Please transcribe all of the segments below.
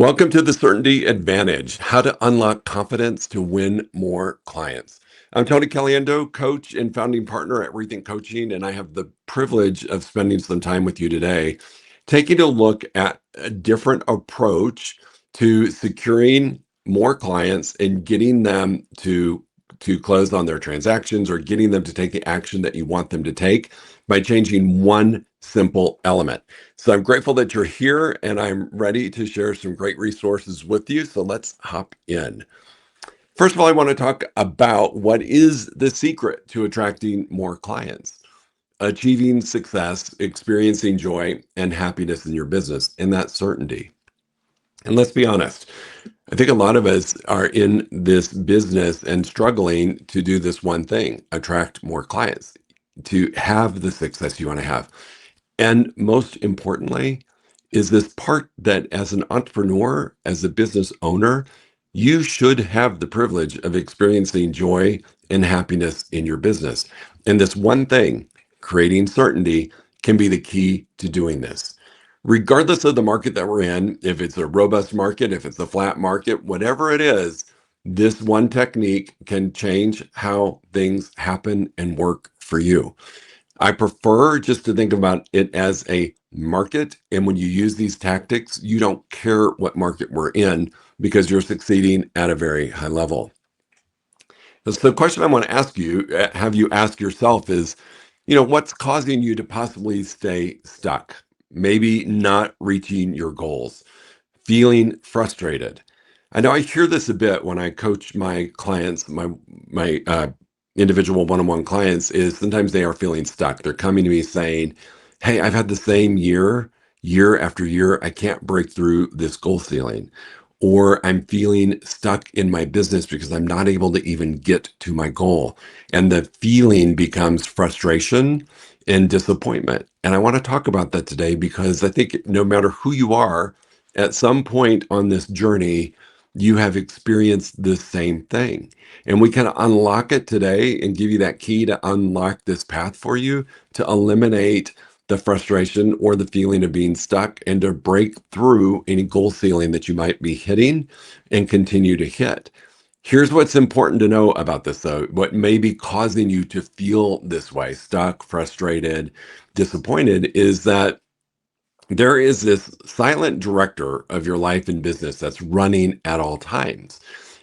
Welcome to the Certainty Advantage, how to unlock confidence to win more clients. I'm Tony Caliendo, coach and founding partner at Rethink Coaching, and I have the privilege of spending some time with you today, taking a look at a different approach to securing more clients and getting them to close on their transactions or getting them to take the action that you want them to take by changing one simple element. So I'm grateful that you're here and I'm ready to share some great resources with you. So let's hop in. First of all, I want to talk about what is the secret to attracting more clients, achieving success, experiencing joy and happiness in your business, and that certainty. And let's be honest, I think a lot of us are in this business and struggling to do this one thing, attract more clients, to have the success you want to have. And most importantly, is this part that as an entrepreneur, as a business owner, you should have the privilege of experiencing joy and happiness in your business. And this one thing, creating certainty, can be the key to doing this. Regardless of the market that we're in, if it's a robust market, if it's a flat market, whatever it is, this one technique can change how things happen and work for you. I prefer just to think about it as a market. And when you use these tactics, you don't care what market we're in because you're succeeding at a very high level. So the question I want to ask you, have you ask yourself is, what's causing you to possibly stay stuck? Maybe not reaching your goals, feeling frustrated. I know I hear this a bit when I coach my clients, my individual one-on-one clients, is sometimes they are feeling stuck. They're coming to me saying, "Hey, I've had the same year after year. I can't break through this goal ceiling." Or I'm feeling stuck in my business because I'm not able to even get to my goal. And the feeling becomes frustration and disappointment. And I want to talk about that today because I think no matter who you are, at some point on this journey, you have experienced the same thing. And we can unlock it today and give you that key to unlock this path for you to eliminate the frustration or the feeling of being stuck and to break through any goal ceiling that you might be hitting and continue to hit. Here's what's important to know about this, though. What may be causing you to feel this way, stuck, frustrated, disappointed, is that there is this silent director of your life and business that's running at all times.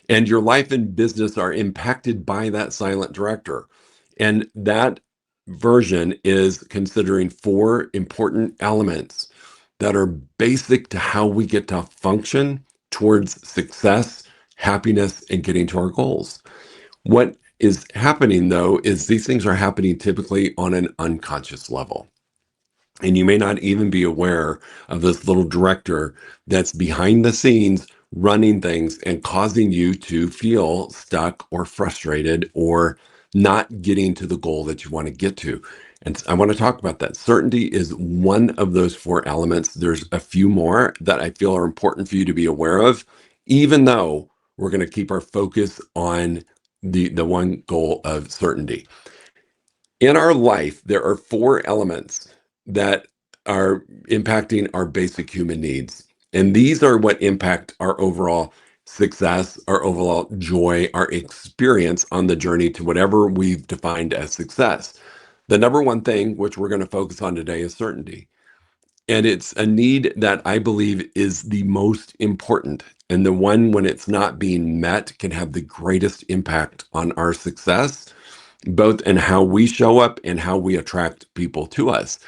And your life and business are impacted by that silent director. And that version is considering four important elements that are basic to how we get to function towards success, happiness, and getting to our goals. What is happening, though, is these things are happening typically on an unconscious level. And you may not even be aware of this little director that's behind the scenes running things and causing you to feel stuck or frustrated or not getting to the goal that you want to get to. And I want to talk about that. Certainty is one of those four elements. There's a few more that I feel are important for you to be aware of, even though we're going to keep our focus on the one goal of certainty. In our life, there are four elements that are impacting our basic human needs. And these are what impact our overall success, our overall joy, our experience on the journey to whatever we've defined as success. The number one thing, which we're going to focus on today, is certainty. And it's a need that I believe is the most important. And the one, when it's not being met, can have the greatest impact on our success, both in how we show up and how we attract people to us.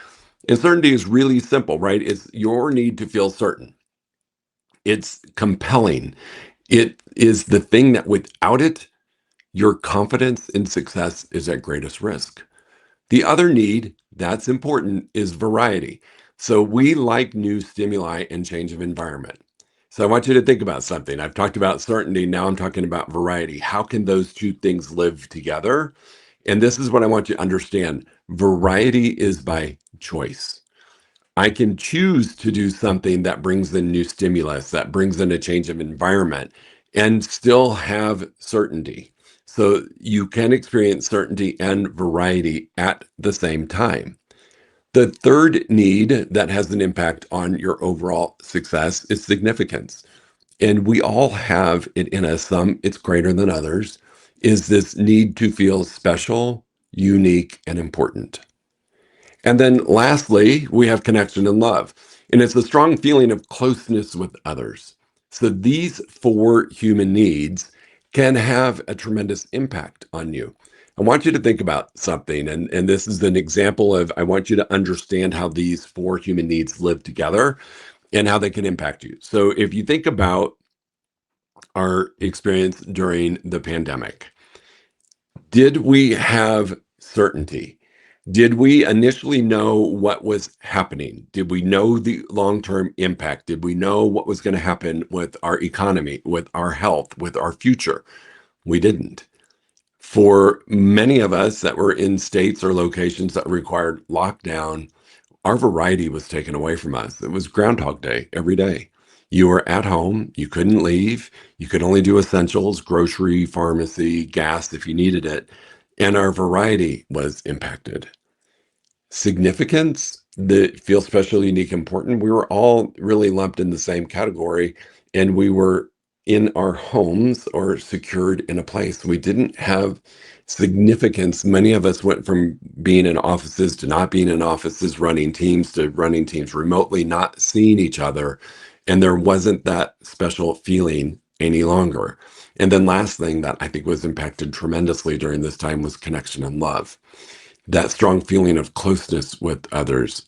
And certainty is really simple, right? It's your need to feel certain. It's compelling. It is the thing that without it, your confidence in success is at greatest risk. The other need that's important is variety. So we like new stimuli and change of environment. So I want you to think about something. I've talked about certainty. Now I'm talking about variety. How can those two things live together? And this is what I want you to understand. Variety is by choice. I can choose to do something that brings in new stimulus, that brings in a change of environment, and still have certainty. So you can experience certainty and variety at the same time. The third need that has an impact on your overall success is significance. And we all have it in us, some it's greater than others, is this need to feel special, unique, and important. And then lastly, we have connection and love. And it's a strong feeling of closeness with others. So these four human needs can have a tremendous impact on you. I want you to think about something, and this is an example of I want you to understand how these four human needs live together and how they can impact you. So if you think about our experience during the pandemic, did we have certainty? Did we initially know what was happening? Did we know the long term impact? Did we know what was going to happen with our economy, with our health, with our future? We didn't. For many of us that were in states or locations that required lockdown, our variety was taken away from us. It was Groundhog Day every day. You were at home, you couldn't leave, you could only do essentials, grocery, pharmacy, gas if you needed it, and our variety was impacted. Significance, the feel special, unique, important, we were all really lumped in the same category, and we were in our homes or secured in a place. We didn't have significance. Many of us went from being in offices to not being in offices, running teams to running teams remotely, not seeing each other, and there wasn't that special feeling any longer. And then last thing that I think was impacted tremendously during this time was connection and love, that strong feeling of closeness with others.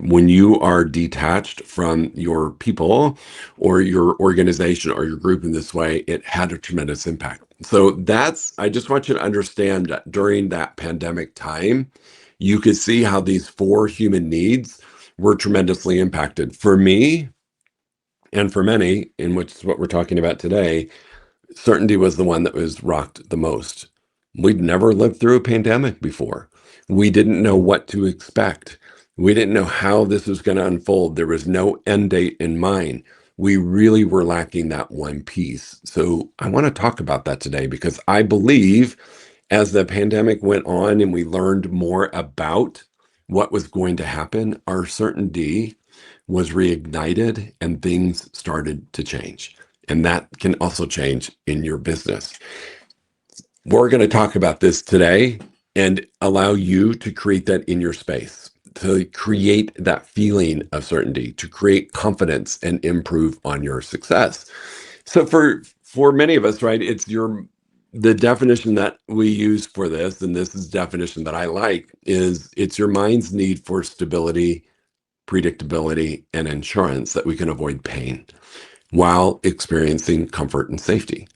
When you are detached from your people or your organization or your group in this way, it had a tremendous impact. So I just want you to understand that during that pandemic time, you could see how these four human needs were tremendously impacted. For me, and for many, in which is what we're talking about today, certainty was the one that was rocked the most. We'd never lived through a pandemic before. We didn't know what to expect. We didn't know how this was going to unfold. There was no end date in mind. We really were lacking that one piece. So I want to talk about that today because I believe as the pandemic went on and we learned more about what was going to happen, our certainty was reignited and things started to change. And that can also change in your business. We're going to talk about this today and allow you to create that in your space, to create that feeling of certainty, to create confidence and improve on your success. So for many of us, right, the definition that we use for this, and this is the definition that I like, is it's your mind's need for stability, predictability, and insurance that we can avoid pain while experiencing comfort and safety.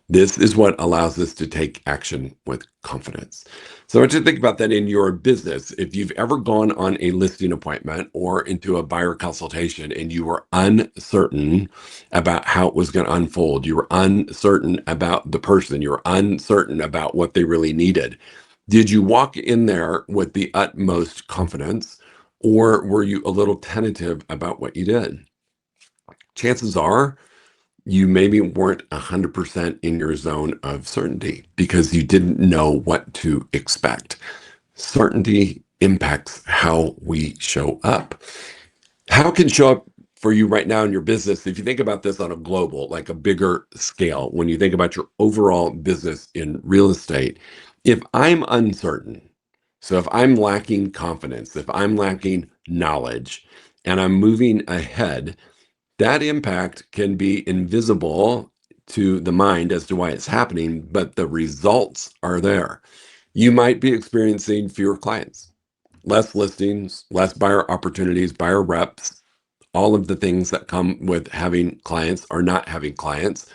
This is what allows us to take action with confidence. So I want you to think about that in your business. If you've ever gone on a listing appointment or into a buyer consultation and you were uncertain about how it was going to unfold, you were uncertain about the person, you were uncertain about what they really needed, did you walk in there with the utmost confidence or were you a little tentative about what you did? Chances are you maybe weren't 100% in your zone of certainty because you didn't know what to expect. Certainty impacts how we show up. How it can show up for you right now in your business, if you think about this on a global, like a bigger scale, when you think about your overall business in real estate, if I'm uncertain, so if I'm lacking confidence, if I'm lacking knowledge, and I'm moving ahead, that impact can be invisible to the mind as to why it's happening, but the results are there. You might be experiencing fewer clients, less listings, less buyer opportunities, buyer reps, all of the things that come with having clients or not having clients.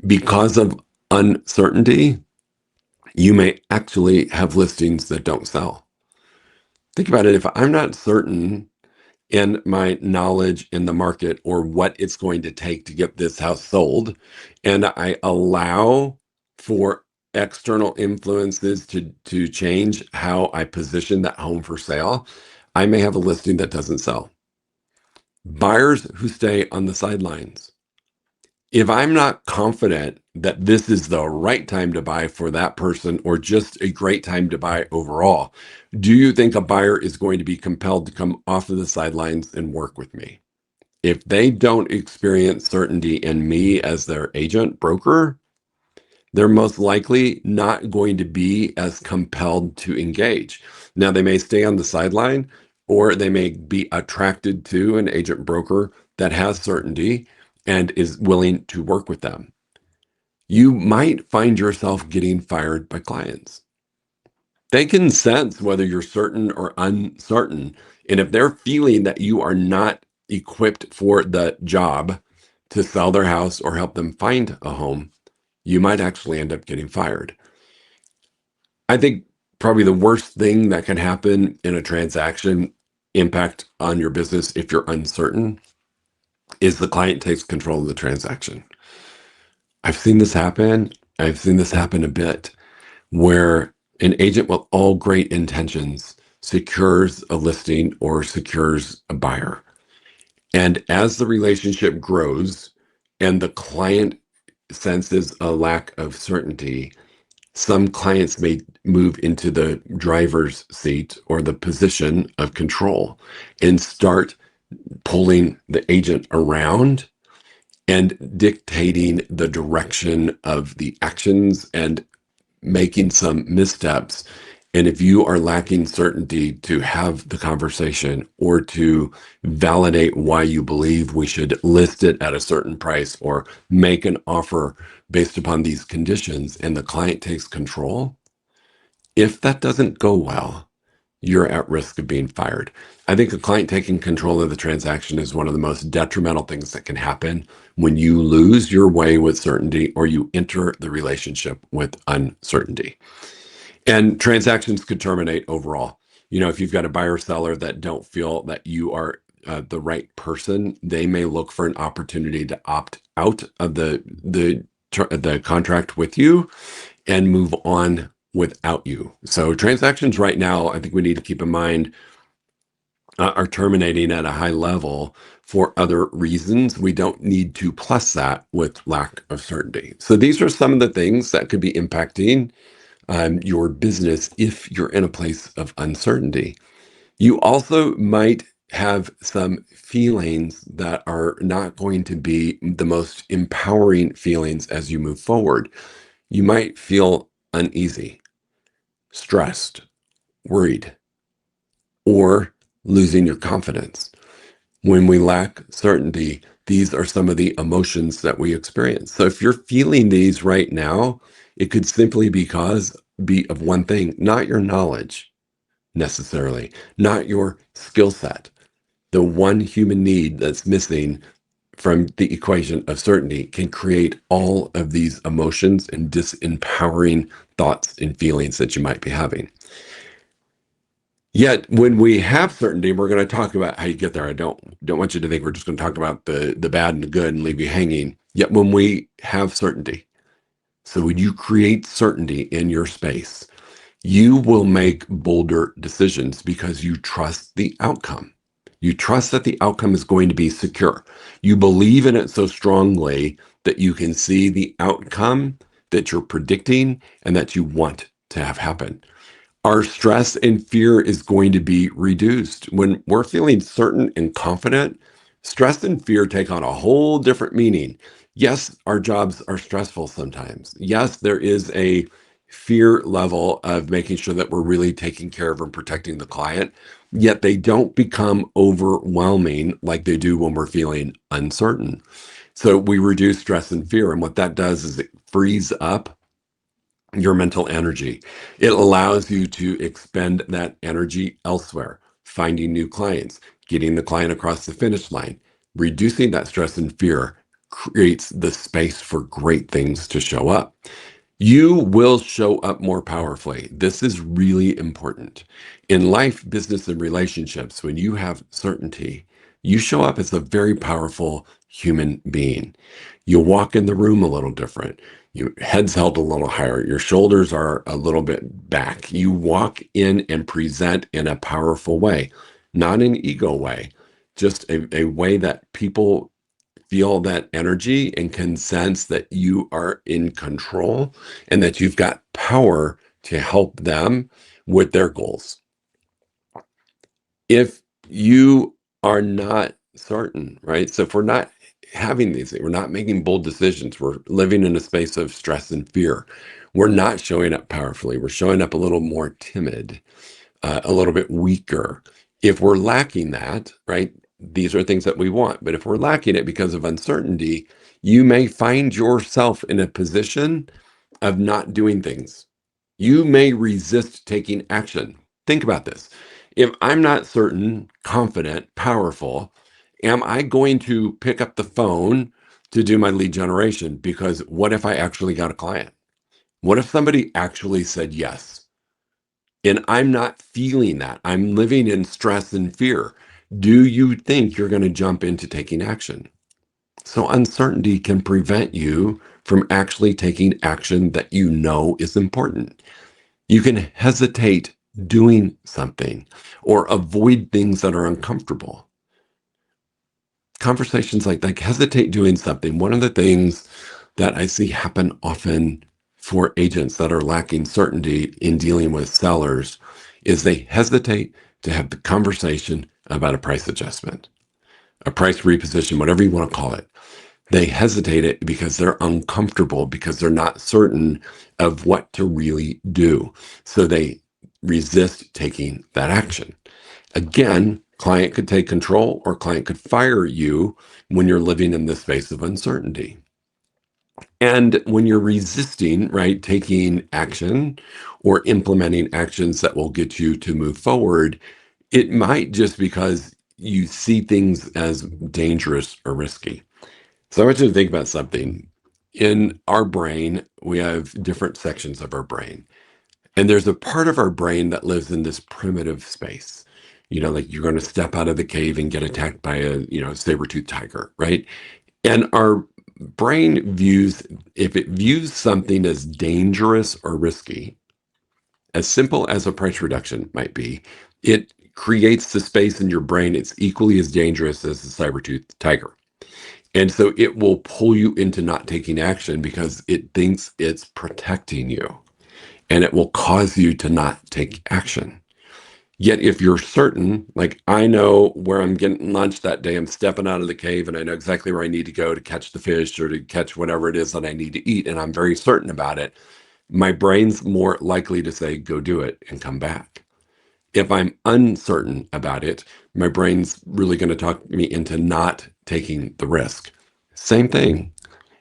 Because of uncertainty, you may actually have listings that don't sell. Think about it. If I'm not certain in my knowledge in the market or what it's going to take to get this house sold, and I allow for external influences to change how I position that home for sale, I may have a listing that doesn't sell. Buyers who stay on the sidelines. If I'm not confident that this is the right time to buy for that person or just a great time to buy overall, do you think a buyer is going to be compelled to come off of the sidelines and work with me? If they don't experience certainty in me as their agent broker, they're most likely not going to be as compelled to engage. Now, they may stay on the sideline, or they may be attracted to an agent broker that has certainty and is willing to work with them. You might find yourself getting fired by clients. They can sense whether you're certain or uncertain. And if they're feeling that you are not equipped for the job to sell their house or help them find a home, you might actually end up getting fired. I think probably the worst thing that can happen in a transaction impact on your business if you're uncertain is the client takes control of the transaction. I've seen this happen. I've seen this happen a bit where an agent with all great intentions secures a listing or secures a buyer. And as the relationship grows and the client senses a lack of certainty, some clients may move into the driver's seat or the position of control and start pulling the agent around and dictating the direction of the actions and making some missteps. And if you are lacking certainty to have the conversation or to validate why you believe we should list it at a certain price or make an offer based upon these conditions, and the client takes control, if that doesn't go well, you're at risk of being fired. I think the client taking control of the transaction is one of the most detrimental things that can happen when you lose your way with certainty or you enter the relationship with uncertainty. And transactions could terminate overall. You know, if you've got a buyer seller that don't feel that you are the right person, they may look for an opportunity to opt out of the contract with you and move on without you. So transactions right now, I think we need to keep in mind, are terminating at a high level for other reasons. We don't need to plus that with lack of certainty. So these are some of the things that could be impacting your business if you're in a place of uncertainty. You also might have some feelings that are not going to be the most empowering feelings as you move forward. You might feel uneasy, stressed, worried, or losing your confidence. When we lack certainty, these are some of the emotions that we experience. So if you're feeling these right now, it could simply be of one thing, not your knowledge necessarily, not your skill set. The one human need that's missing from the equation of certainty can create all of these emotions and disempowering thoughts and feelings that you might be having. Yet, when we have certainty, we're going to talk about how you get there. I don't want you to think we're just going to talk about the bad and the good and leave you hanging. Yet, when we have certainty, so when you create certainty in your space, you will make bolder decisions because you trust the outcome. You trust that the outcome is going to be secure. You believe in it so strongly that you can see the outcome that you're predicting and that you want to have happen. Our stress and fear is going to be reduced. When we're feeling certain and confident, stress and fear take on a whole different meaning. Yes, our jobs are stressful sometimes. Yes, there is a fear level of making sure that we're really taking care of and protecting the client, yet they don't become overwhelming like they do when we're feeling uncertain. So we reduce stress and fear. And what that does is it frees up your mental energy. It allows you to expend that energy elsewhere, finding new clients, getting the client across the finish line. Reducing that stress and fear creates the space for great things to show up. You will show up more powerfully. This is really important. In life, business, and relationships, when you have certainty, you show up as a very powerful human being. You'll walk in the room a little different. Your head's held a little higher. Your shoulders are a little bit back. You walk in and present in a powerful way, not an ego way, just a way that people feel that energy and can sense that you are in control and that you've got power to help them with their goals. If you are not certain, right? So if we're not having these things, we're not making bold decisions, we're living in a space of stress and fear, we're not showing up powerfully, we're showing up a little more timid, a little bit weaker. If we're lacking that, right, these are things that we want. But if we're lacking it because of uncertainty, you may find yourself in a position of not doing things. You may resist taking action. Think about this. If I'm not certain, confident, powerful, am I going to pick up the phone to do my lead generation? Because what if I actually got a client? What if somebody actually said yes? And I'm not feeling that. I'm living in stress and fear. Do you think you're going to jump into taking action? So uncertainty can prevent you from actually taking action that you know is important. You can hesitate doing something or avoid things that are uncomfortable. Conversations like hesitate doing something. One of the things that I see happen often for agents that are lacking certainty in dealing with sellers is they hesitate to have the conversation about a price adjustment, a price reposition, whatever you want to call it. They hesitate it because they're uncomfortable, because they're not certain of what to really do. So they resist taking that action. Again, client could take control or client could fire you when you're living in this space of uncertainty. And when you're resisting, right, taking action or implementing actions that will get you to move forward, it might just because you see things as dangerous or risky. So I want you to think about something. In our brain, we have different sections of our brain. And there's a part of our brain that lives in this primitive space. Like you're going to step out of the cave and get attacked by a saber-toothed tiger, right? And our brain views, if it views something as dangerous or risky, as simple as a price reduction might be, it creates the space in your brain. It's equally as dangerous as the saber-toothed tiger. And so it will pull you into not taking action because it thinks it's protecting you and it will cause you to not take action. Yet if you're certain, like I know where I'm getting lunch that day, I'm stepping out of the cave and I know exactly where I need to go to catch the fish or to catch whatever it is that I need to eat, and I'm very certain about it, my brain's more likely to say, go do it and come back. If I'm uncertain about it, my brain's really going to talk me into not taking the risk. Same thing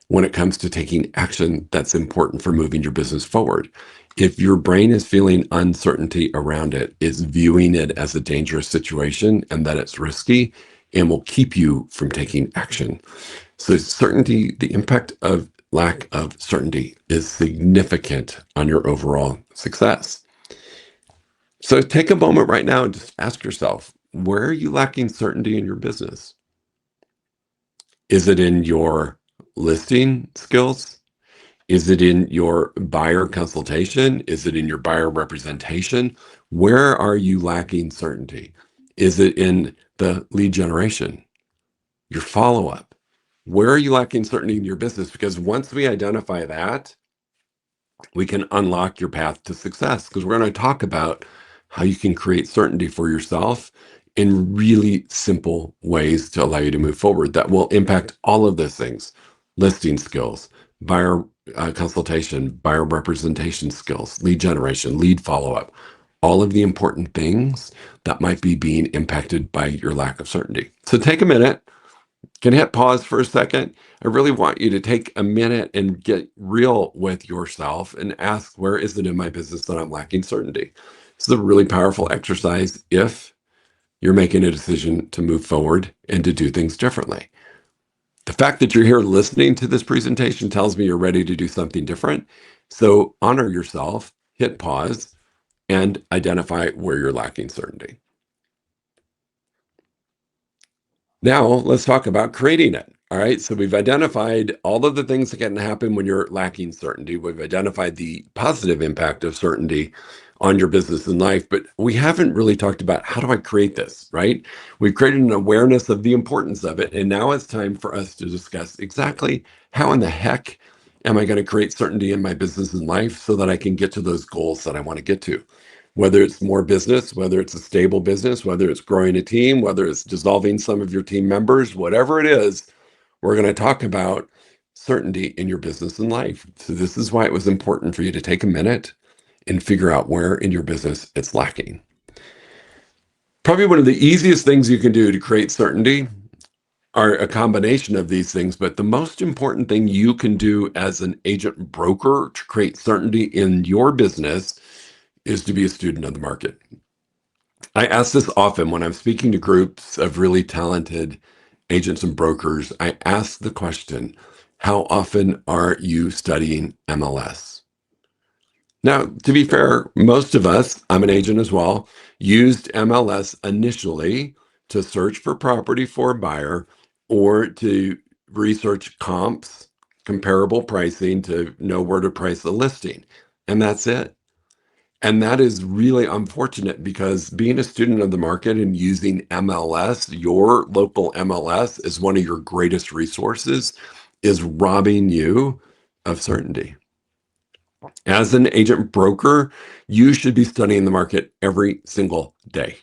when it comes to taking action that's important for moving your business forward. If your brain is feeling uncertainty around it, it's viewing it as a dangerous situation and that it's risky and will keep you from taking action. So, certainty, the impact of lack of certainty is significant on your overall success. So, take a moment right now and just ask yourself, where are you lacking certainty in your business? Is it in your listing skills? Is it in your buyer consultation? Is it in your buyer representation? Where are you lacking certainty? Is it in the lead generation, your follow up? Where are you lacking certainty in your business? Because once we identify that, we can unlock your path to success, because we're going to talk about how you can create certainty for yourself in really simple ways to allow you to move forward that will impact all of those things: listing skills, buyer consultation, buyer representation skills, lead generation, lead follow up, all of the important things that might be being impacted by your lack of certainty. So take a minute. Can I hit pause for a second? I really want you to take a minute and get real with yourself and ask, where is it in my business that I'm lacking certainty? This is a really powerful exercise if you're making a decision to move forward and to do things differently. The fact that you're here listening to this presentation tells me you're ready to do something different. So honor yourself, hit pause, and identify where you're lacking certainty. Now, let's talk about creating it. All right. So, we've identified all of the things that can happen when you're lacking certainty. We've identified the positive impact of certainty on your business and life, but we haven't really talked about, how do I create this, right? We've created an awareness of the importance of it. And now it's time for us to discuss exactly how in the heck am I going to create certainty in my business and life so that I can get to those goals that I want to get to. Whether it's more business, whether it's a stable business, whether it's growing a team, whether it's dissolving some of your team members, whatever it is, we're going to talk about certainty in your business and life. So this is why it was important for you to take a minute and figure out where in your business it's lacking. Probably one of the easiest things you can do to create certainty are a combination of these things, but the most important thing you can do as an agent broker to create certainty in your business is to be a student of the market. I ask this often when I'm speaking to groups of really talented agents and brokers. I ask the question, how often are you studying MLS? Now, to be fair, most of us, I'm an agent as well, used MLS initially to search for property for a buyer or to research comps, comparable pricing to know where to price a listing. And that's it. And that is really unfortunate because being a student of the market and using MLS, your local MLS, is one of your greatest resources, is robbing you of certainty. As an agent broker, you should be studying the market every single day.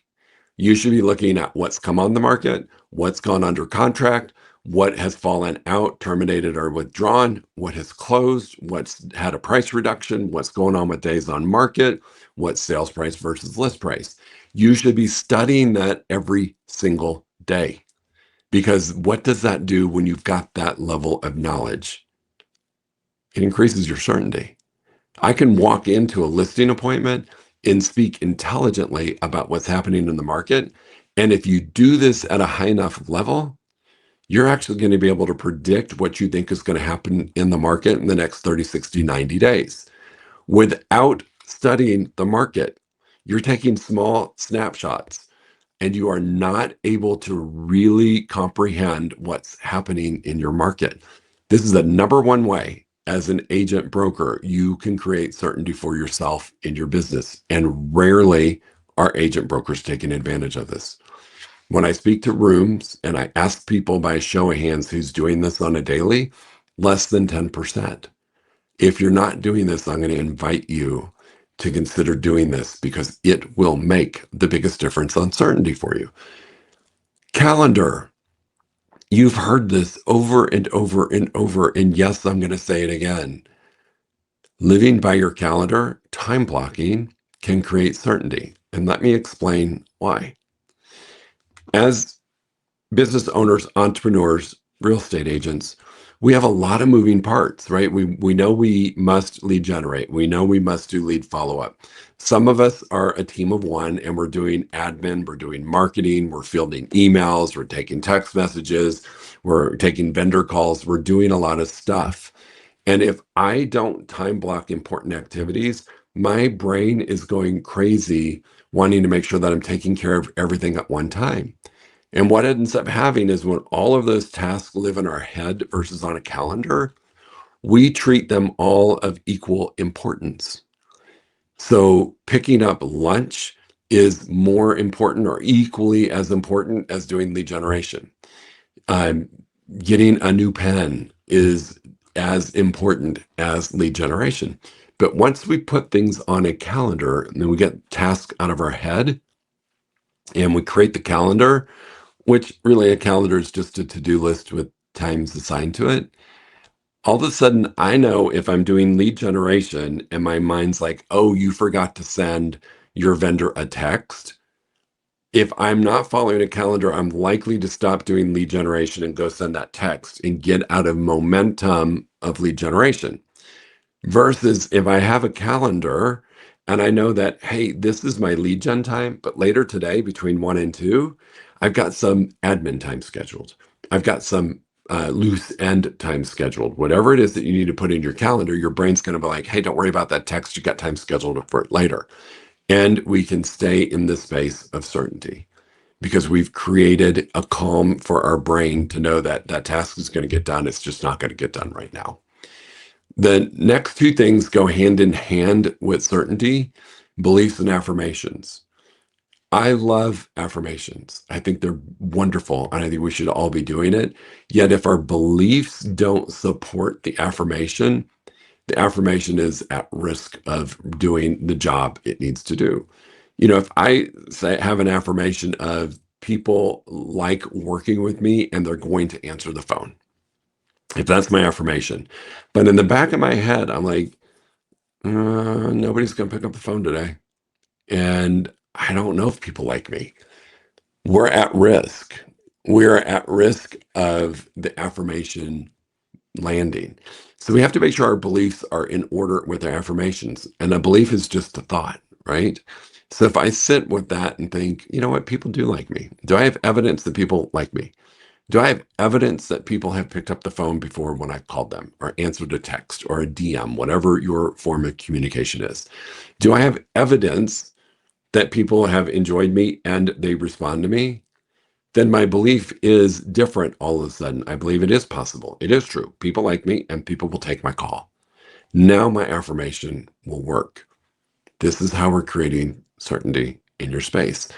You should be looking at what's come on the market, what's gone under contract, what has fallen out, terminated, or withdrawn, what has closed, what's had a price reduction, what's going on with days on market, what's sales price versus list price. You should be studying that every single day because what does that do when you've got that level of knowledge? It increases your certainty. I can walk into a listing appointment and speak intelligently about what's happening in the market. And if you do this at a high enough level, you're actually going to be able to predict what you think is going to happen in the market in the next 30, 60, 90 days. Without studying the market, you're taking small snapshots and you are not able to really comprehend what's happening in your market. This is the number one way as an agent broker you can create certainty for yourself in your business. And rarely are agent brokers taking advantage of this. When I speak to rooms and I ask people by a show of hands who's doing this on a daily, less than 10%. If you're not doing this, I'm going to invite you to consider doing this because it will make the biggest difference on certainty for you. Calendar. You've heard this over and over and over. And yes, I'm going to say it again. Living by your calendar, time blocking can create certainty. And let me explain why. As business owners, entrepreneurs, real estate agents, we have a lot of moving parts, right? We know we must lead generate. We know we must do lead follow-up. Some of us are a team of one and we're doing admin, we're doing marketing, we're fielding emails, we're taking text messages, we're taking vendor calls, we're doing a lot of stuff. And if I don't time block important activities, my brain is going crazy wanting to make sure that I'm taking care of everything at one time. And what it ends up having is when all of those tasks live in our head versus on a calendar, we treat them all of equal importance. So picking up lunch is more important or equally as important as doing lead generation. Um, Getting a new pen is as important as lead generation. But once we put things on a calendar and then we get tasks out of our head and we create the calendar, which really a calendar is just a to-do list with times assigned to it. All of a sudden, I know if I'm doing lead generation and my mind's like, oh, you forgot to send your vendor a text. If I'm not following a calendar, I'm likely to stop doing lead generation and go send that text and get out of momentum of lead generation. Versus if I have a calendar and I know that, hey, this is my lead gen time, but later today between 1 and 2, I've got some admin time scheduled. I've got some loose end time scheduled. Whatever it is that you need to put in your calendar, your brain's going to be like, hey, don't worry about that text. You got time scheduled for it later. And we can stay in this space of certainty because we've created a calm for our brain to know that that task is going to get done. It's just not going to get done right now. The next two things go hand in hand with certainty, beliefs and affirmations. I love affirmations. I think they're wonderful, and I think we should all be doing it. Yet if our beliefs don't support the affirmation, the affirmation is at risk of doing the job it needs to do. If I say have an affirmation of people like working with me and they're going to answer the phone, if that's my affirmation, but in the back of my head, I'm like, nobody's going to pick up the phone today. And I don't know if people like me. We're at risk. We're at risk of the affirmation landing. So we have to make sure our beliefs are in order with our affirmations. And a belief is just a thought, right? So if I sit with that and think, you know what, people do like me. Do I have evidence that people like me? Do I have evidence that people have picked up the phone before when I've called them or answered a text or a DM, whatever your form of communication is? Do I have evidence that people have enjoyed me and they respond to me? Then my belief is different all of a sudden. I believe it is possible. It is true. People like me and people will take my call. Now my affirmation will work. This is how we're creating certainty in your space.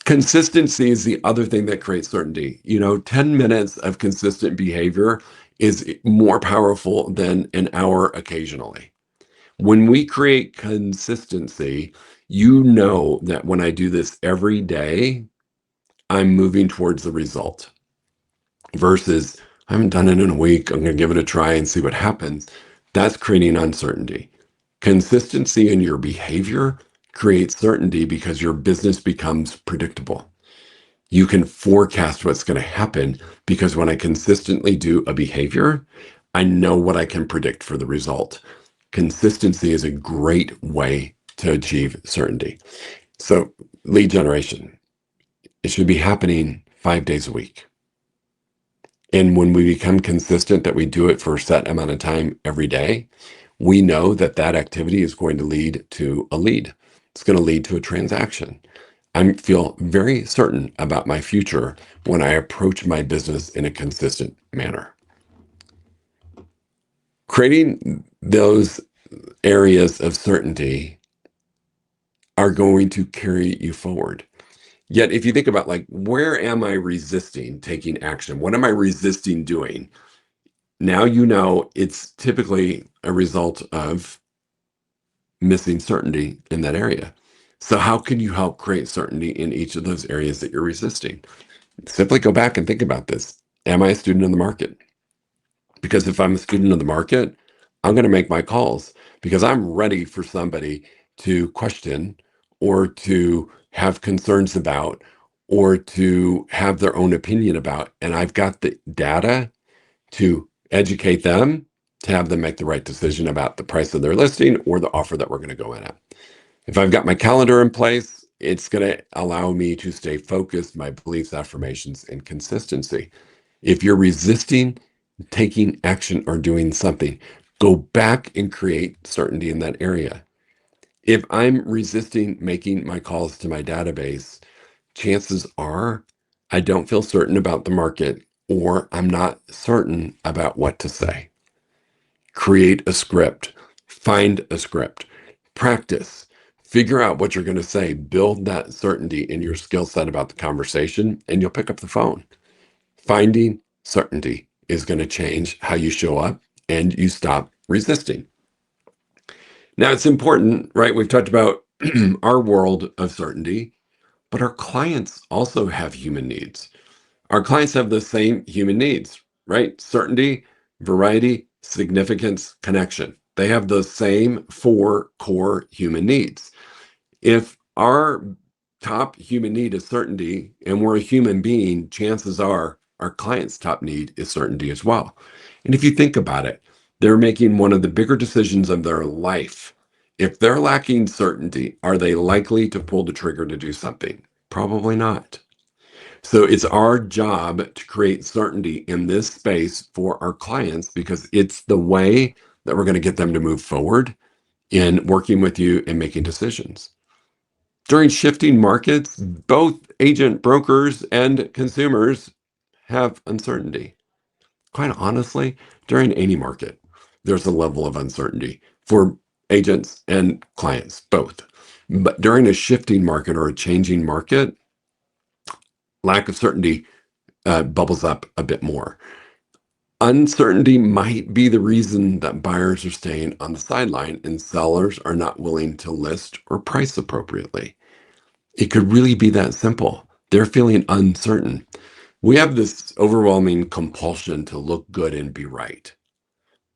Consistency is the other thing that creates certainty. 10 minutes of consistent behavior is more powerful than an hour occasionally. When we create consistency, you know that when I do this every day, I'm moving towards the result versus I haven't done it in a week. I'm going to give it a try and see what happens. That's creating uncertainty. Consistency in your behavior creates certainty because your business becomes predictable. You can forecast what's going to happen because when I consistently do a behavior, I know what I can predict for the result. Consistency is a great way to achieve certainty. So, lead generation, it should be happening 5 days a week. And when we become consistent that we do it for a set amount of time every day, we know that that activity is going to lead to a lead. It's going to lead to a transaction. I feel very certain about my future when I approach my business in a consistent manner. Creating those areas of certainty are going to carry you forward. Yet, if you think about like, where am I resisting taking action? What am I resisting doing? Now you know it's typically a result of missing certainty in that area. So, how can you help create certainty in each of those areas that you're resisting? Simply go back and think about this. Am I a student of the market? Because if I'm a student of the market, I'm going to make my calls because I'm ready for somebody to question or to have concerns about or to have their own opinion about. And I've got the data to educate them, to have them make the right decision about the price of their listing or the offer that we're going to go in at. If I've got my calendar in place, it's going to allow me to stay focused, my beliefs, affirmations, and consistency. If you're resisting taking action or doing something, go back and create certainty in that area. If I'm resisting making my calls to my database, chances are I don't feel certain about the market or I'm not certain about what to say. Create a script, find a script, practice, figure out what you're going to say, build that certainty in your skill set about the conversation, and you'll pick up the phone. Finding certainty is going to change how you show up and you stop resisting. Now, it's important, right? We've talked about our world of certainty, but our clients also have human needs. Our clients have the same human needs, right? Certainty, variety, significance, connection. They have the same four core human needs. If our top human need is certainty and we're a human being, chances are our client's top need is certainty as well. And if you think about it, they're making one of the bigger decisions of their life. If they're lacking certainty, are they likely to pull the trigger to do something? Probably not. So it's our job to create certainty in this space for our clients because it's the way that we're going to get them to move forward in working with you and making decisions. During shifting markets, both agent brokers and consumers have uncertainty. Quite honestly, during any market, there's a level of uncertainty for agents and clients, both. But during a shifting market or a changing market, lack of certainty bubbles up a bit more. Uncertainty might be the reason that buyers are staying on the sideline and sellers are not willing to list or price appropriately. It could really be that simple. They're feeling uncertain. We have this overwhelming compulsion to look good and be right.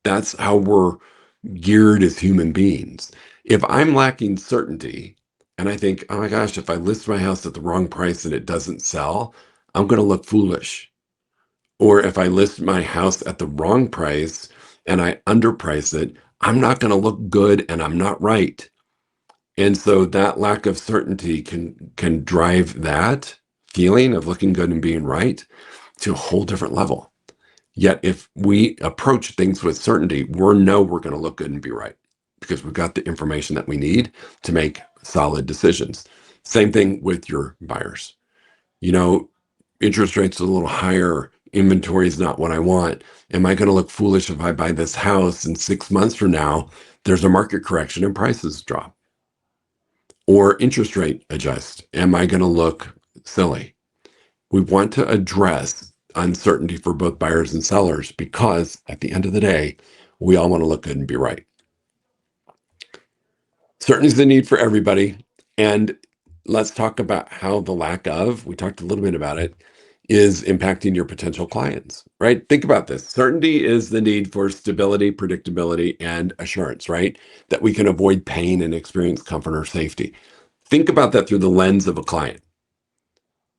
That's how we're geared as human beings. If I'm lacking certainty and I think, oh my gosh, if I list my house at the wrong price and it doesn't sell, I'm going to look foolish. Or if I list my house at the wrong price and I underprice it, I'm not going to look good and I'm not right. And so that lack of certainty can drive that feeling of looking good and being right to a whole different level. Yet if we approach things with certainty, know we're going to look good and be right because we've got the information that we need to make solid decisions. Same thing with your buyers. You know, interest rates are a little higher, inventory is not what I want. Am I going to look foolish if I buy this house and 6 months from now, there's a market correction and prices drop? Or interest rate adjust? Am I going to look silly? We want to address uncertainty for both buyers and sellers because at the end of the day, we all want to look good and be right. Certainty is the need for everybody. And let's talk about how the lack of, we talked a little bit about it, is impacting your potential clients, right? Think about this. Certainty is the need for stability, predictability, and assurance, right? That we can avoid pain and experience comfort or safety. Think about that through the lens of a client.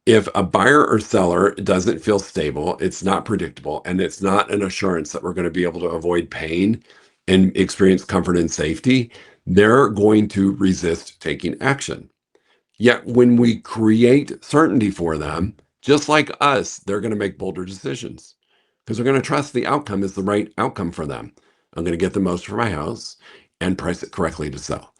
If a buyer or seller doesn't feel stable, it's not predictable, and it's not an assurance that we're going to be able to avoid pain and experience comfort and safety, they're going to resist taking action. Yet when we create certainty for them, just like us, they're going to make bolder decisions because they're going to trust the outcome is the right outcome for them. I'm going to get the most for my house and price it correctly to sell.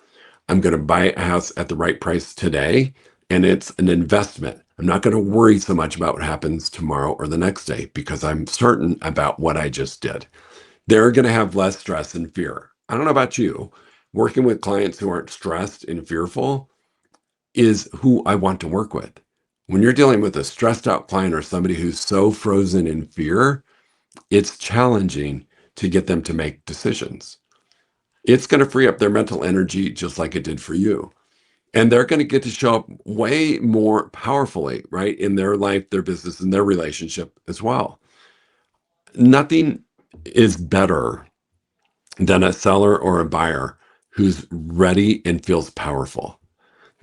I'm going to buy a house at the right price today, and it's an investment. I'm not going to worry so much about what happens tomorrow or the next day because I'm certain about what I just did. They're going to have less stress and fear. I don't know about you. Working with clients who aren't stressed and fearful is who I want to work with. When you're dealing with a stressed out client or somebody who's so frozen in fear, it's challenging to get them to make decisions. It's going to free up their mental energy just like it did for you. And they're going to get to show up way more powerfully, right, in their life, their business, and their relationship as well. Nothing is better than a seller or a buyer who's ready and feels powerful.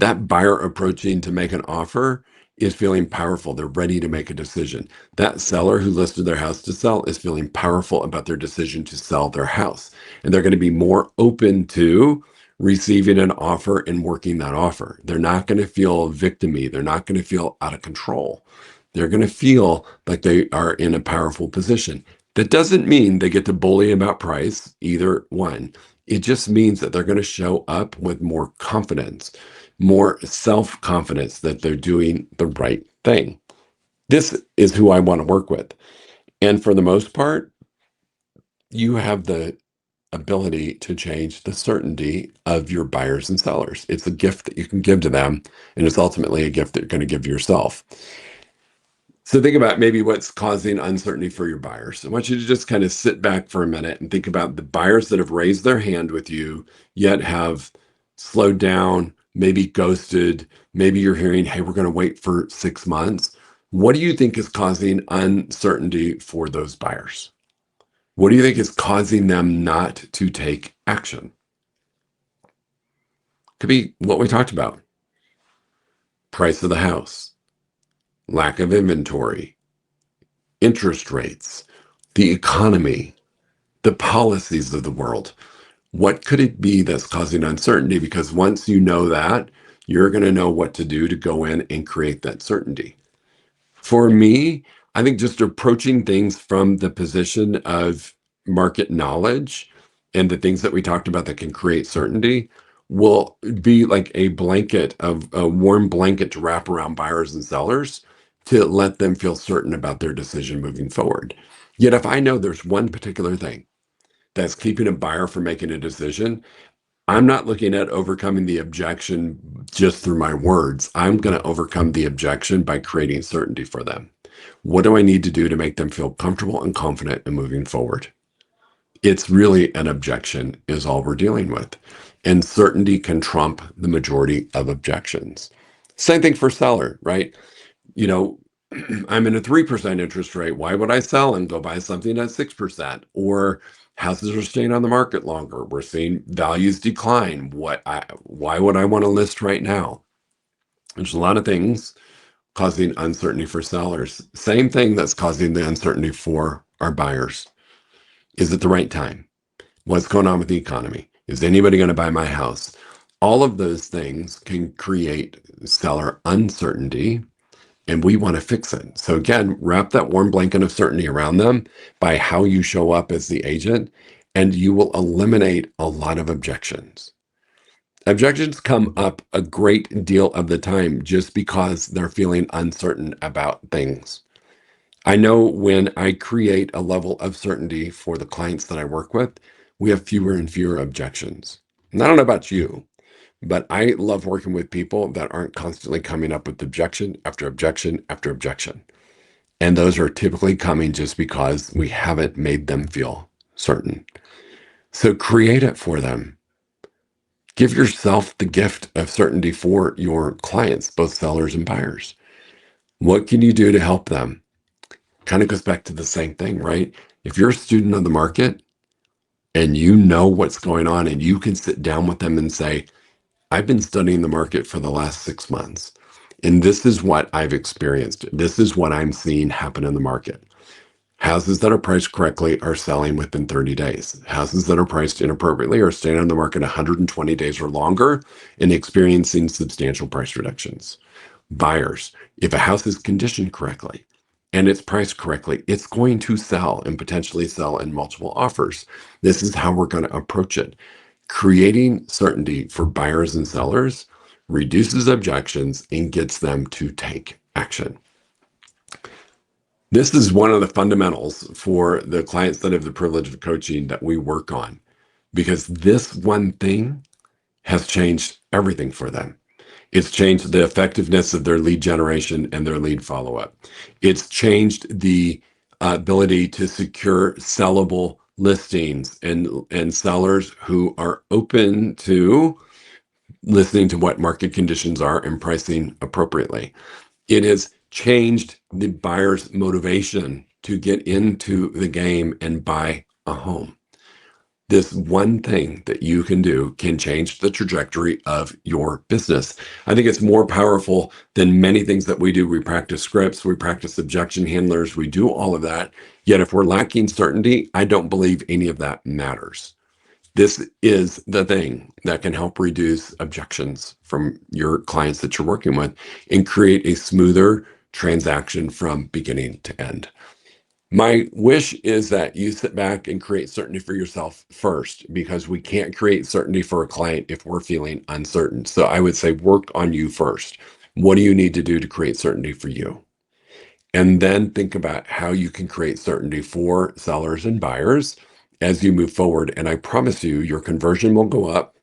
That buyer approaching to make an offer is feeling powerful. They're ready to make a decision. That seller who listed their house to sell is feeling powerful about their decision to sell their house. And they're going to be more open to receiving an offer and working that offer. They're not going to feel victimy. They're not going to feel out of control. They're going to feel like they are in a powerful position. That doesn't mean they get to bully about price, either one. It just means that they're going to show up with more confidence, more self-confidence that they're doing the right thing. This is who I want to work with. And for the most part, you have the ability to change the certainty of your buyers and sellers. It's a gift that you can give to them, and it's ultimately a gift that you're going to give yourself. So think about maybe what's causing uncertainty for your buyers. I want you to just kind of sit back for a minute and think about the buyers that have raised their hand with you, yet have slowed down, maybe ghosted. Maybe you're hearing, hey, we're going to wait for 6 months. What do you think is causing uncertainty for those buyers? What do you think is causing them not to take action? Could be what we talked about: price of the house, lack of inventory, interest rates, the economy, the policies of the world. What could it be that's causing uncertainty? Because once you know that, you're going to know what to do to go in and create that certainty. For me, I think just approaching things from the position of market knowledge and the things that we talked about that can create certainty will be like a blanket, of a warm blanket to wrap around buyers and sellers to let them feel certain about their decision moving forward. Yet if I know there's one particular thing that's keeping a buyer from making a decision, I'm not looking at overcoming the objection just through my words. I'm going to overcome the objection by creating certainty for them. What do I need to do to make them feel comfortable and confident in moving forward? It's really an objection is all we're dealing with. And certainty can trump the majority of objections. Same thing for seller, right? You know, I'm in a 3% interest rate. Why would I sell and go buy something at 6%? Or houses are staying on the market longer. We're seeing values decline. Why would I want to list right now? There's a lot of things causing uncertainty for sellers. Same thing that's causing the uncertainty for our buyers. Is it the right time? What's going on with the economy? Is anybody going to buy my house? All of those things can create seller uncertainty, and we want to fix it. So again, wrap that warm blanket of certainty around them by how you show up as the agent, and you will eliminate a lot of objections. Objections come up a great deal of the time just because they're feeling uncertain about things. I know when I create a level of certainty for the clients that I work with, we have fewer and fewer objections. And I don't know about you, but I love working with people that aren't constantly coming up with objection after objection after objection. And those are typically coming just because we haven't made them feel certain. So create it for them. Give yourself the gift of certainty for your clients, both sellers and buyers. What can you do to help them? Kind of goes back to the same thing, right? If you're a student of the market and you know what's going on and you can sit down with them and say, I've been studying the market for the last 6 months, and this is what I've experienced. This is what I'm seeing happen in the market. Houses that are priced correctly are selling within 30 days. Houses that are priced inappropriately are staying on the market 120 days or longer and experiencing substantial price reductions. Buyers, if a house is conditioned correctly and it's priced correctly, it's going to sell and potentially sell in multiple offers. This is how we're going to approach it. Creating certainty for buyers and sellers reduces objections and gets them to take action. This is one of the fundamentals for the clients that have the privilege of coaching that we work on, because this one thing has changed everything for them. It's changed the effectiveness of their lead generation and their lead follow-up. It's changed the ability to secure sellable listings and sellers who are open to listening to what market conditions are and pricing appropriately. It has changed the buyer's motivation to get into the game and buy a home. This one thing that you can do can change the trajectory of your business. I think it's more powerful than many things that we do. We practice scripts, we practice objection handlers, we do all of that. Yet if we're lacking certainty, I don't believe any of that matters. This is the thing that can help reduce objections from your clients that you're working with and create a smoother transaction from beginning to end. My wish is that you sit back and create certainty for yourself first, because we can't create certainty for a client if we're feeling uncertain. So I would say work on you first. What do you need to do to create certainty for you? And then think about how you can create certainty for sellers and buyers as you move forward. And I promise you, your conversion will go up.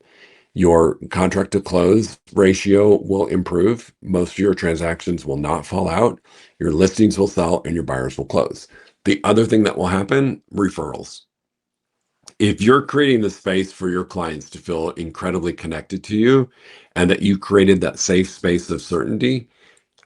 Your contract to close ratio will improve. Most of your transactions will not fall out. Your listings will sell and your buyers will close. The other thing that will happen, referrals. If you're creating the space for your clients to feel incredibly connected to you and that you created that safe space of certainty,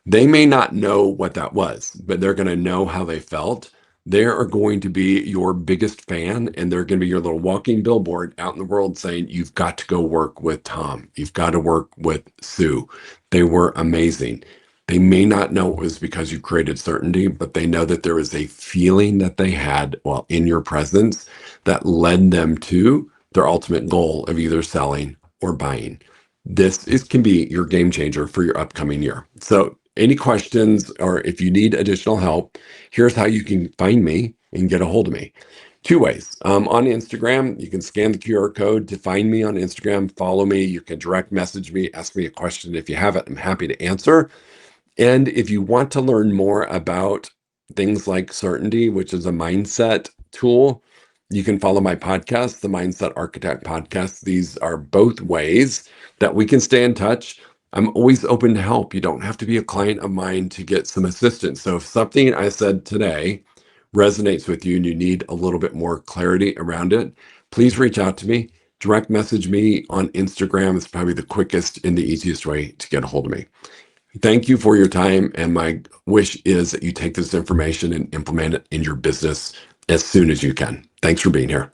they may not know what that was, but they're going to know how they felt. They are going to be your biggest fan, and they're going to be your little walking billboard out in the world saying, you've got to go work with Tom. You've got to work with Sue. They were amazing. They may not know it was because you created certainty, but they know that there was a feeling that they had while in your presence that led them to their ultimate goal of either selling or buying. Can be your game changer for your upcoming year. So any questions, or if you need additional help, here's how you can find me and get a hold of me. Two ways. On Instagram, you can scan the QR code to find me on Instagram, follow me. You can direct message me, ask me a question. If you have it, I'm happy to answer. And if you want to learn more about things like certainty, which is a mindset tool, you can follow my podcast, the Mindset Architect Podcast. These are both ways that we can stay in touch. I'm always open to help. You don't have to be a client of mine to get some assistance. So if something I said today resonates with you and you need a little bit more clarity around it, please reach out to me. Direct message me on Instagram is probably the quickest and the easiest way to get a hold of me. Thank you for your time. And my wish is that you take this information and implement it in your business as soon as you can. Thanks for being here.